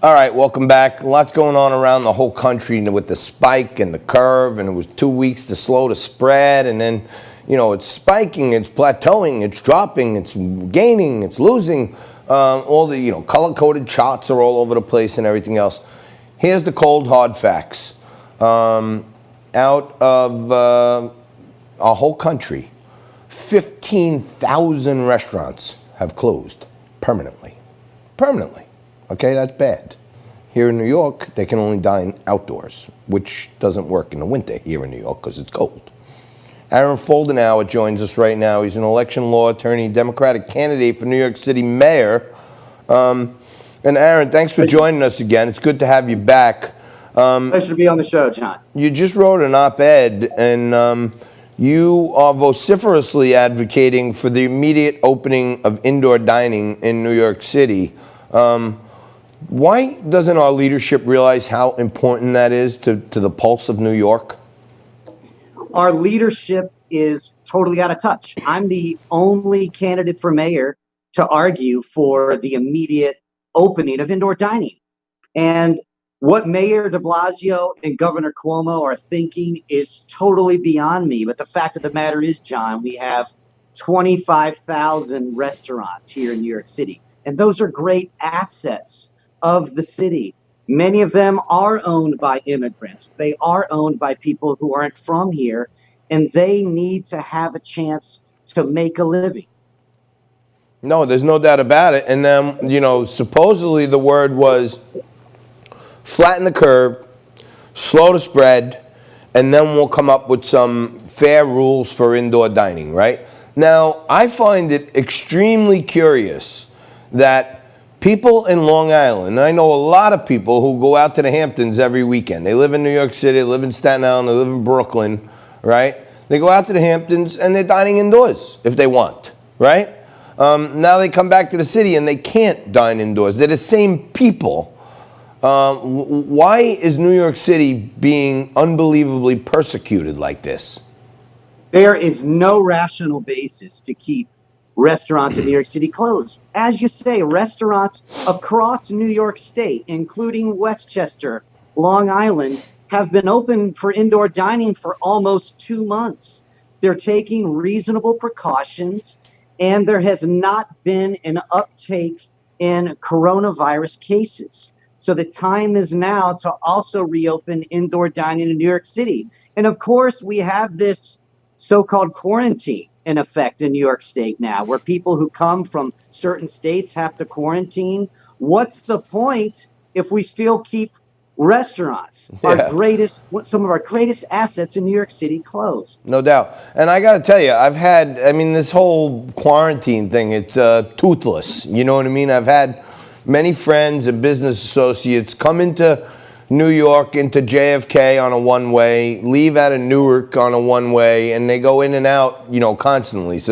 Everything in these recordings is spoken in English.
All right, welcome back. Lots going on around the whole country with the spike and the curve, and it was 2 weeks to slow the spread, and then, it's spiking, it's plateauing, it's dropping, it's gaining, it's losing. All the, color-coded charts are all over the place and everything else. Here's the cold, hard facts. Out of our whole country, 15,000 restaurants have closed permanently. Permanently. Okay, that's bad. Here in New York, they can only dine outdoors, which doesn't work in the winter here in New York because it's cold. Aaron Foldenauer joins us right now. He's an election law attorney, Democratic candidate for New York City Mayor. And Aaron, thanks for joining us again. It's good to have you back. Pleasure to be on the show, John. You just wrote an op-ed, and you are vociferously advocating for the immediate opening of indoor dining in New York City. Why doesn't our leadership realize how important that is to the pulse of New York? Our leadership is totally out of touch. I'm the only candidate for mayor to argue for the immediate opening of indoor dining. And what Mayor de Blasio and Governor Cuomo are thinking is totally beyond me. But the fact of the matter is, John, we have 25,000 restaurants here in New York City. And those are great assets of the city. Many of them are owned by immigrants. They are owned by people who aren't from here, and they need to have a chance to make a living. No, there's no doubt about it. And then, supposedly the word was flatten the curve, slow the spread, and then we'll come up with some fair rules for indoor dining, right? Now, I find it extremely curious that people in Long Island, I know a lot of people who go out to the Hamptons every weekend. They live in New York City, they live in Staten Island, they live in Brooklyn, right? They go out to the Hamptons and they're dining indoors if they want, right? Now they come back to the city and they can't dine indoors. They're the same people. Why is New York City being unbelievably persecuted like this? There is no rational basis to keep restaurants in New York City closed. As you say, restaurants across New York State, including Westchester, Long Island, have been open for indoor dining for almost 2 months. They're taking reasonable precautions, and there has not been an uptake in coronavirus cases. So the time is now to also reopen indoor dining in New York City. And of course, we have this so-called quarantine in effect in New York State now, where people who come from certain states have to quarantine. What's the point if we still keep restaurants, some of our greatest assets in New York City, closed? No doubt. And I got to tell you, this whole quarantine thing, it's toothless. You know what I mean? I've had many friends and business associates come into New York, into JFK on a one-way, leave out of Newark on a one-way, and they go in and out, constantly. So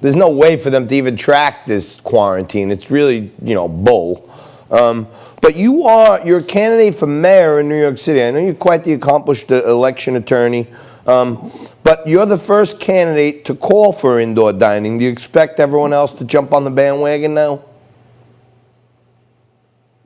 there's no way for them to even track this quarantine. It's really, bull. But you're a candidate for mayor in New York City. I know you're quite the accomplished election attorney, but you're the first candidate to call for indoor dining. Do you expect everyone else to jump on the bandwagon now?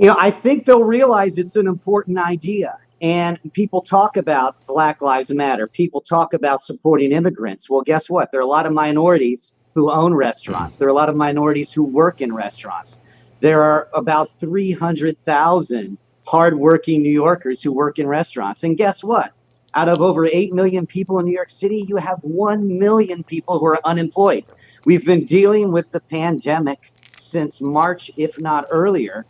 I think they'll realize it's an important idea. And people talk about Black Lives Matter. People talk about supporting immigrants. Well, guess what? There are a lot of minorities who own restaurants. There are a lot of minorities who work in restaurants. There are about 300,000 hardworking New Yorkers who work in restaurants. And guess what? Out of over 8 million people in New York City, you have 1 million people who are unemployed. We've been dealing with the pandemic since March, if not earlier.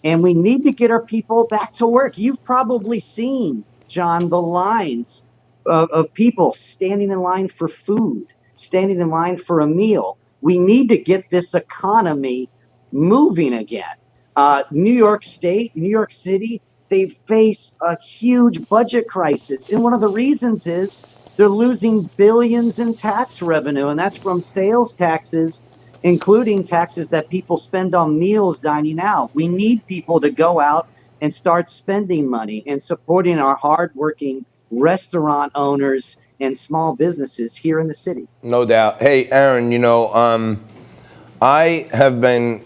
And we need to get our people back to work. You've probably seen, John, the lines of people standing in line for food, standing in line for a meal. We need to get this economy moving again. New York State, New York City, they face a huge budget crisis. And one of the reasons is they're losing billions in tax revenue, and that's from sales taxes, including taxes that people spend on meals dining out. We need people to go out and start spending money and supporting our hardworking restaurant owners and small businesses here in the city. No doubt. Hey, Aaron, I have been,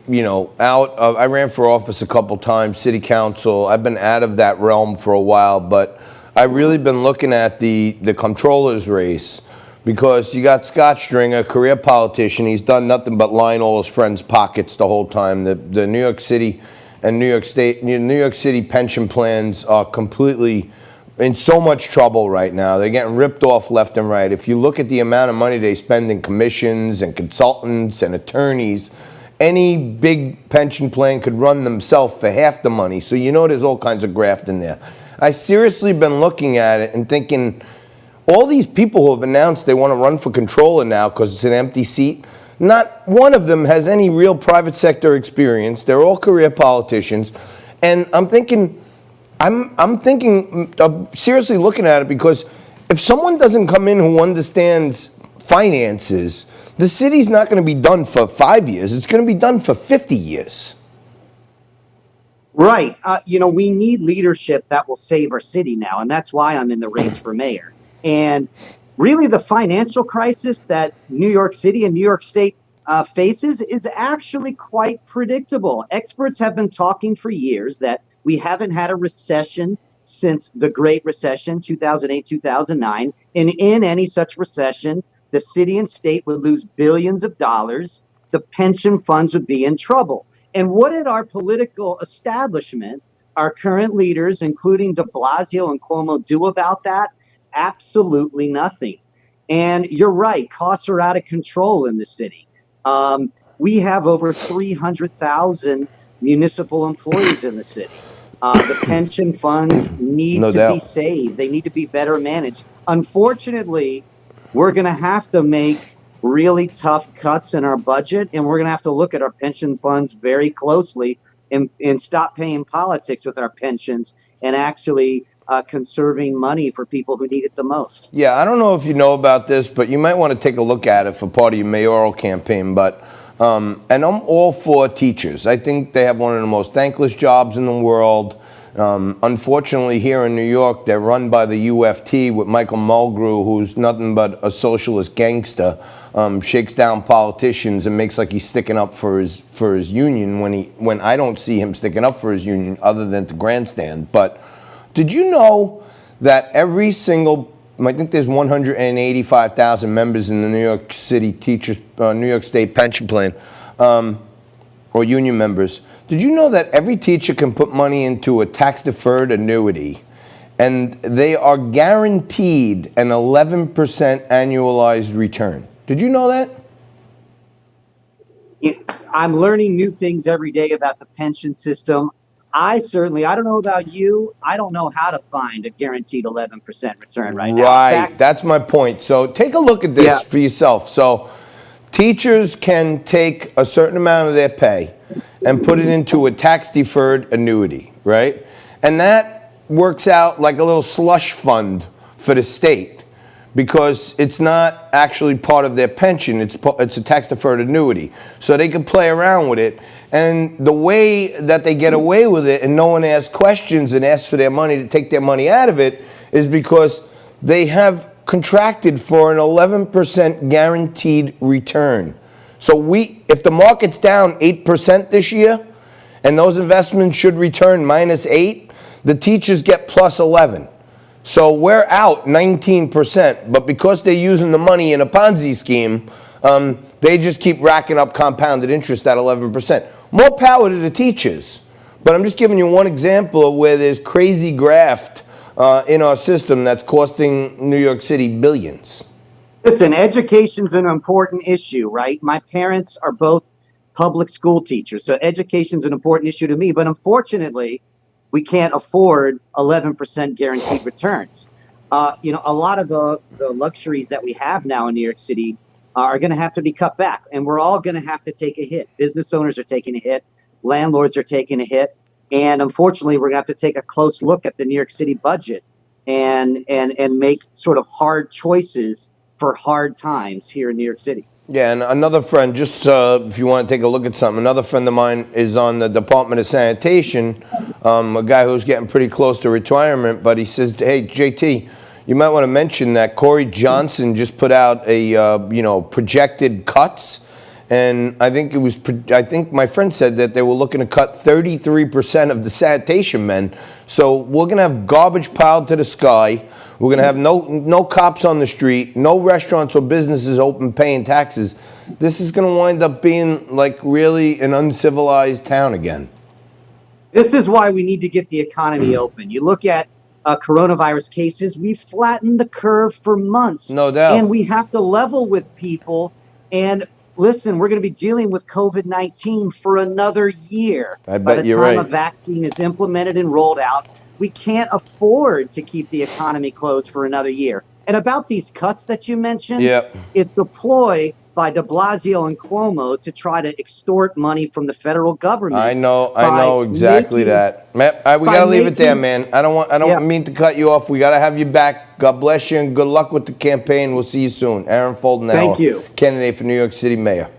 I ran for office a couple times, city council. I've been out of that realm for a while, but I've really been looking at the controller's race, because you got Scott Stringer, career politician. He's done nothing but line all his friends' pockets the whole time. The New York City and New York City pension plans are completely in so much trouble right now. They're getting ripped off left and right. If you look at the amount of money they spend in commissions and consultants and attorneys, any big pension plan could run themselves for half the money. So there's all kinds of graft in there. I seriously been looking at it and thinking, all these people who have announced they want to run for controller now because it's an empty seat, not one of them has any real private sector experience. They're all career politicians. And I'm thinking of seriously looking at it, because if someone doesn't come in who understands finances, the city's not going to be done for 5 years. It's going to be done for 50 years. Right. We need leadership that will save our city now, and that's why I'm in the race for mayor. And really, the financial crisis that New York City and New York State faces is actually quite predictable. Experts have been talking for years that we haven't had a recession since the Great Recession, 2008, 2009. And in any such recession, the city and state would lose billions of dollars. The pension funds would be in trouble. And what did our political establishment, our current leaders, including de Blasio and Cuomo, do about that? Absolutely nothing. And you're right, costs are out of control in the city. We have over 300,000 municipal employees in the city. The pension funds need to be saved. They need to be better managed. Unfortunately, we're going to have to make really tough cuts in our budget, and we're going to have to look at our pension funds very closely and stop paying politics with our pensions and actually conserving money for people who need it the most. Yeah, I don't know if you know about this, but you might want to take a look at it for part of your mayoral campaign. But and I'm all for teachers. I think they have one of the most thankless jobs in the world. Unfortunately, here in New York, they're run by the UFT with Michael Mulgrew, who's nothing but a socialist gangster. Shakes down politicians and makes like he's sticking up for his union when I don't see him sticking up for his union other than to grandstand. But did you know that every single, I think there's 185,000 members in the New York City New York State pension plan, or union members. Did you know that every teacher can put money into a tax-deferred annuity, and they are guaranteed an 11% annualized return? Did you know that? I'm learning new things every day about the pension system. I don't know about you, I don't know how to find a guaranteed 11% return right now. Right, that's my point. So take a look at this for yourself. So teachers can take a certain amount of their pay and put it into a tax-deferred annuity, right? And that works out like a little slush fund for the state, because it's not actually part of their pension. It's a tax-deferred annuity. So they can play around with it. And the way that they get away with it and no one asks questions and asks for their money to take their money out of it is because they have contracted for an 11% guaranteed return. So if the market's down 8% this year and those investments should return -8, the teachers get +11. So we're out 19%, but because they're using the money in a Ponzi scheme, they just keep racking up compounded interest at 11%. More power to the teachers. But I'm just giving you one example of where there's crazy graft in our system that's costing New York City billions. Listen, education's an important issue, right? My parents are both public school teachers, so education's an important issue to me. But unfortunately, we can't afford 11% guaranteed returns. A lot of the luxuries that we have now in New York City are going to have to be cut back, and we're all going to have to take a hit. Business owners are taking a hit, landlords are taking a hit, and unfortunately, we're going to have to take a close look at the New York City budget and make sort of hard choices for hard times here in New York City. Yeah, and another friend, just if you want to take a look at something, another friend of mine is on the Department of Sanitation, a guy who's getting pretty close to retirement, but he says, hey, JT, you might want to mention that Corey Johnson just put out a, projected cuts And I think my friend said that they were looking to cut 33% of the sanitation men. So we're going to have garbage piled to the sky. We're going to have no cops on the street, no restaurants or businesses open paying taxes. This is going to wind up being like really an uncivilized town again. This is why we need to get the economy open. You look at coronavirus cases, we've flattened the curve for months. No doubt. And we have to level with people. And listen, we're going to be dealing with COVID-19 for another year. I bet you're right. By the time a vaccine is implemented and rolled out, we can't afford to keep the economy closed for another year. And about these cuts that you mentioned, it's a ploy by de Blasio and Cuomo to try to extort money from the federal government. I know exactly that. Matt, we got to leave it there, man. I don't mean to cut you off. We got to have you back. God bless you and good luck with the campaign. We'll see you soon. Aaron Foldenauer, thank you. Candidate for New York City Mayor.